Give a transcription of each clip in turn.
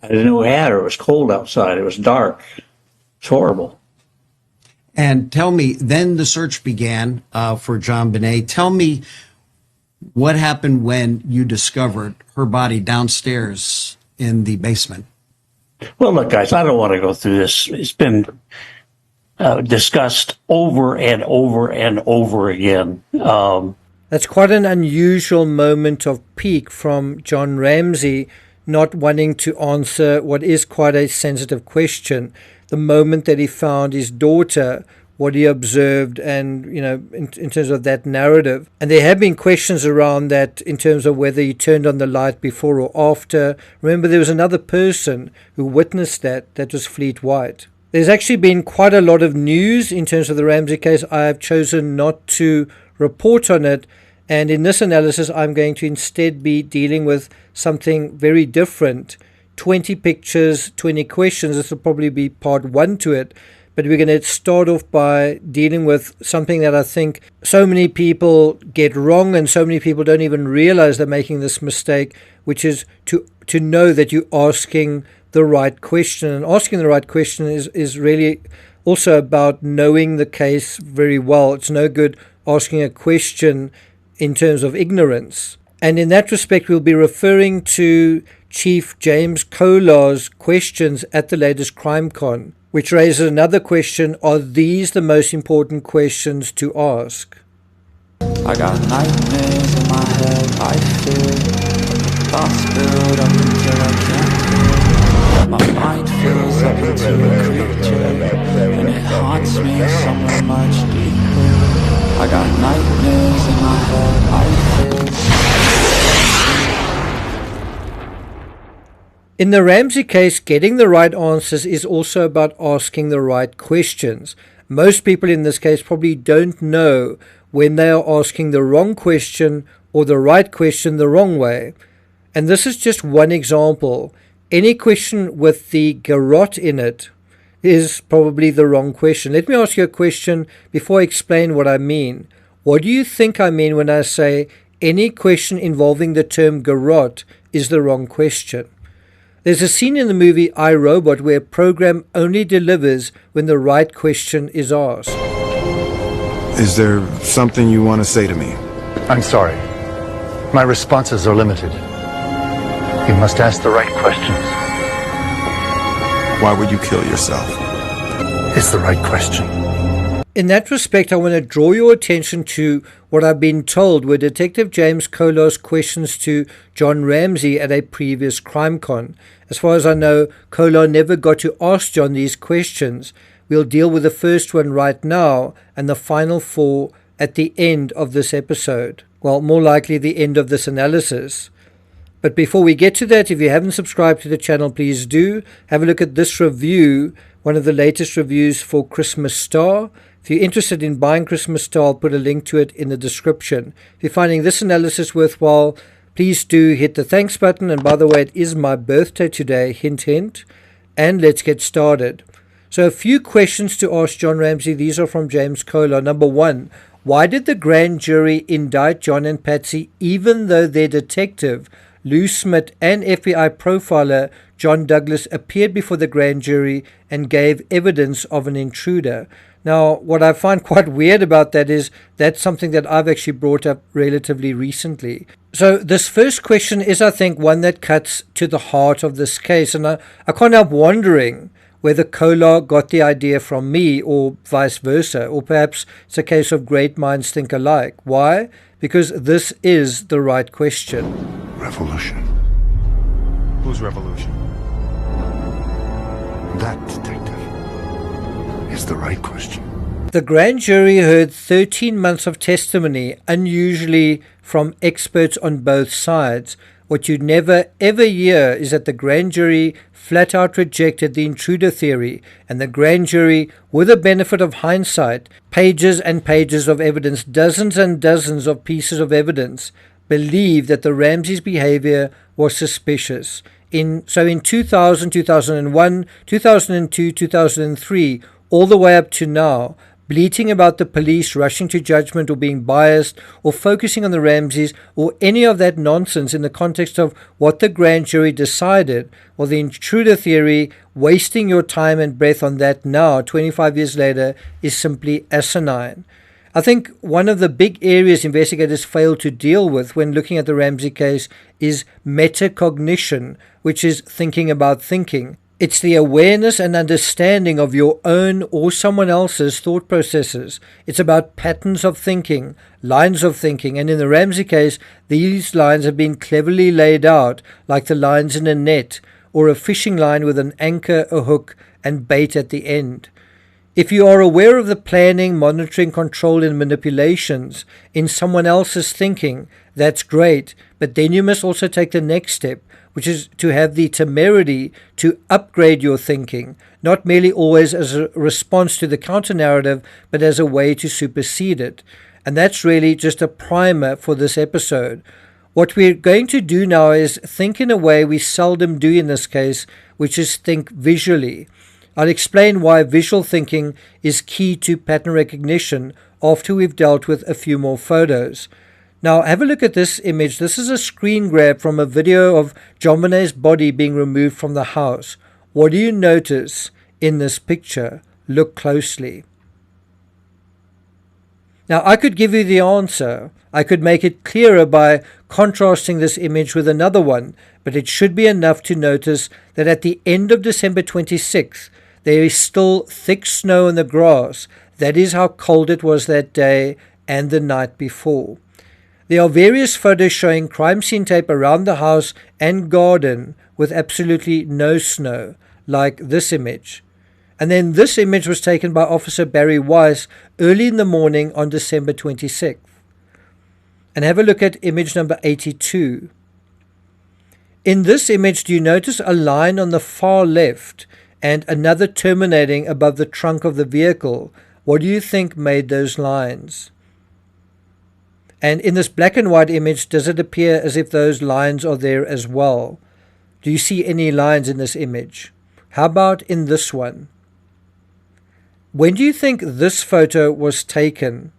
I didn't know we had her. It was cold outside. It was dark. It's horrible. And tell me, then the search began for JonBenet. Tell me what happened when you discovered her body downstairs in the basement. Well, look, guys, I don't want to go through this. It's been discussed over and over and over again. That's quite an unusual moment of pique from John Ramsey, not wanting to answer what is quite a sensitive question. The moment that he found his daughter, what he observed, and, you know, in terms of that narrative. And there have been questions around that in terms of whether he turned on the light before or after. Remember, there was another person who witnessed that was Fleet White. There's actually been quite a lot of news in terms of the Ramsey case. I have chosen not to report on it. And in this analysis, I'm going to instead be dealing with something very different. 20 pictures, 20 questions. This will probably be part 1 to it. But we're going to start off by dealing with something that I think so many people get wrong, and so many people don't even realize they're making this mistake, which is to know that you're asking the right question. And asking the right question is really also about knowing the case very well. It's no good asking a question in terms of ignorance. And in that respect, we'll be referring to Chief James Kolar's questions at the latest CrimeCon, which raises another question: are these the most important questions to ask? I got nightmares in my head, I fear thoughts build up until I can't. My mind fills up into a creature, and it haunts me somewhere much deeper. I got nightmares in my head, I fear. In the Ramsey case, getting the right answers is also about asking the right questions. Most people in this case probably don't know when they are asking the wrong question or the right question the wrong way. And this is just one example. Any question with the garrote in it is probably the wrong question. Let me ask you a question before I explain what I mean. What do you think I mean when I say any question involving the term garrote is the wrong question? There's a scene in the movie I, Robot where a program only delivers when the right question is asked. Is there something you want to say to me? I'm sorry. My responses are limited. You must ask the right questions. Why would you kill yourself? It's the right question. In that respect, I want to draw your attention to what I've been told were Detective James Kolar's questions to John Ramsey at a previous CrimeCon. As far as I know, Kolar never got to ask John these questions. We'll deal with the first one right now and the final 4 at the end of this episode. Well, more likely the end of this analysis. But before we get to that, if you haven't subscribed to the channel, please do. Have a look at this review, one of the latest reviews for Christmas Star. If you're interested in buying Christmas Star, I'll put a link to it in the description. If you're finding this analysis worthwhile, please do hit the thanks button. And by the way, it is my birthday today, hint, hint. And let's get started. So a few questions to ask John Ramsey. These are from James Kolar. Number 1, why did the grand jury indict John and Patsy even though their detective, Lou Smith, and FBI profiler John Douglas appeared before the grand jury and gave evidence of an intruder? Now, what I find quite weird about that is that's something that I've actually brought up relatively recently. So this first question is, I think, one that cuts to the heart of this case. And I can't help wondering whether Kolar got the idea from me or vice versa, or perhaps it's a case of great minds think alike. Why? Because this is the right question. Revolution. Whose revolution? That, detective, is the right question. The grand jury heard 13 months of testimony, unusually from experts on both sides. What you'd never ever hear is that the grand jury flat out rejected the intruder theory, and the grand jury, with the benefit of hindsight, pages and pages of evidence, dozens and dozens of pieces of evidence, believed that the Ramsey's behavior was suspicious. In 2000, 2001, 2002, 2003, all the way up to now, bleating about the police rushing to judgment or being biased, or focusing on the Ramseys, or any of that nonsense in the context of what the grand jury decided, or the intruder theory, wasting your time and breath on that now, 25 years later, is simply asinine. I think one of the big areas investigators fail to deal with when looking at the Ramsey case is metacognition, which is thinking about thinking. It's the awareness and understanding of your own or someone else's thought processes. It's about patterns of thinking, lines of thinking, and in the Ramsey case, these lines have been cleverly laid out, like the lines in a net, or a fishing line with an anchor, a hook, and bait at the end. If you are aware of the planning, monitoring, control, and manipulations in someone else's thinking, that's great, but then you must also take the next step, which is to have the temerity to upgrade your thinking, not merely always as a response to the counter-narrative, but as a way to supersede it. And that's really just a primer for this episode. What we're going to do now is think in a way we seldom do in this case, which is think visually. I'll explain why visual thinking is key to pattern recognition after we've dealt with a few more photos. Now, have a look at this image. This is a screen grab from a video of JonBenet's body being removed from the house. What do you notice in this picture? Look closely. Now, I could give you the answer. I could make it clearer by contrasting this image with another one, but it should be enough to notice that at the end of December 26th, there is still thick snow in the grass. That is how cold it was that day and the night before. There are various photos showing crime scene tape around the house and garden with absolutely no snow, like this image. And then this image was taken by Officer Barry Weiss early in the morning on December 26th. And have a look at image number 82. In this image, do you notice a line on the far left and another terminating above the trunk of the vehicle? What do you think made those lines? And in this black and white image, does it appear as if those lines are there as well? Do you see any lines in this image? How about in this one? When do you think this photo was taken?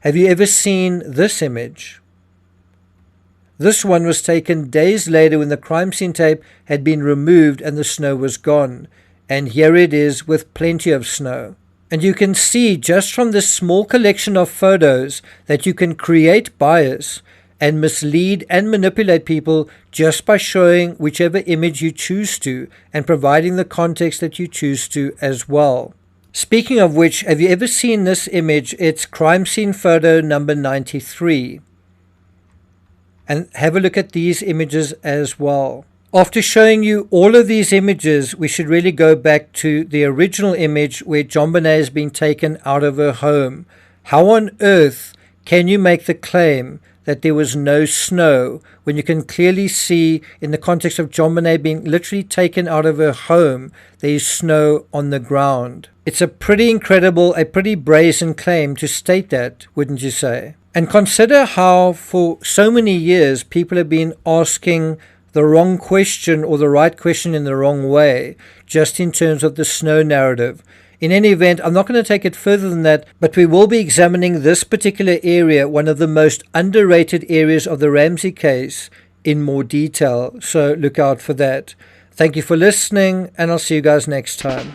Have you ever seen this image? This one was taken days later when the crime scene tape had been removed and the snow was gone. And here it is with plenty of snow. And you can see just from this small collection of photos that you can create bias and mislead and manipulate people just by showing whichever image you choose to and providing the context that you choose to as well. Speaking of which, have you ever seen this image? It's crime scene photo number 93. And have a look at these images as well. After showing you all of these images, we should really go back to the original image where JonBenet has been taken out of her home. How on earth can you make the claim that there was no snow when you can clearly see in the context of JonBenet being literally taken out of her home, there is snow on the ground? It's a pretty incredible, a pretty brazen claim to state that, wouldn't you say? And consider how for so many years people have been asking the wrong question or the right question in the wrong way, just in terms of the snow narrative. In any event, I'm not going to take it further than that, but we will be examining this particular area, one of the most underrated areas of the Ramsey case, in more detail. So look out for that. Thank you for listening, and I'll see you guys next time.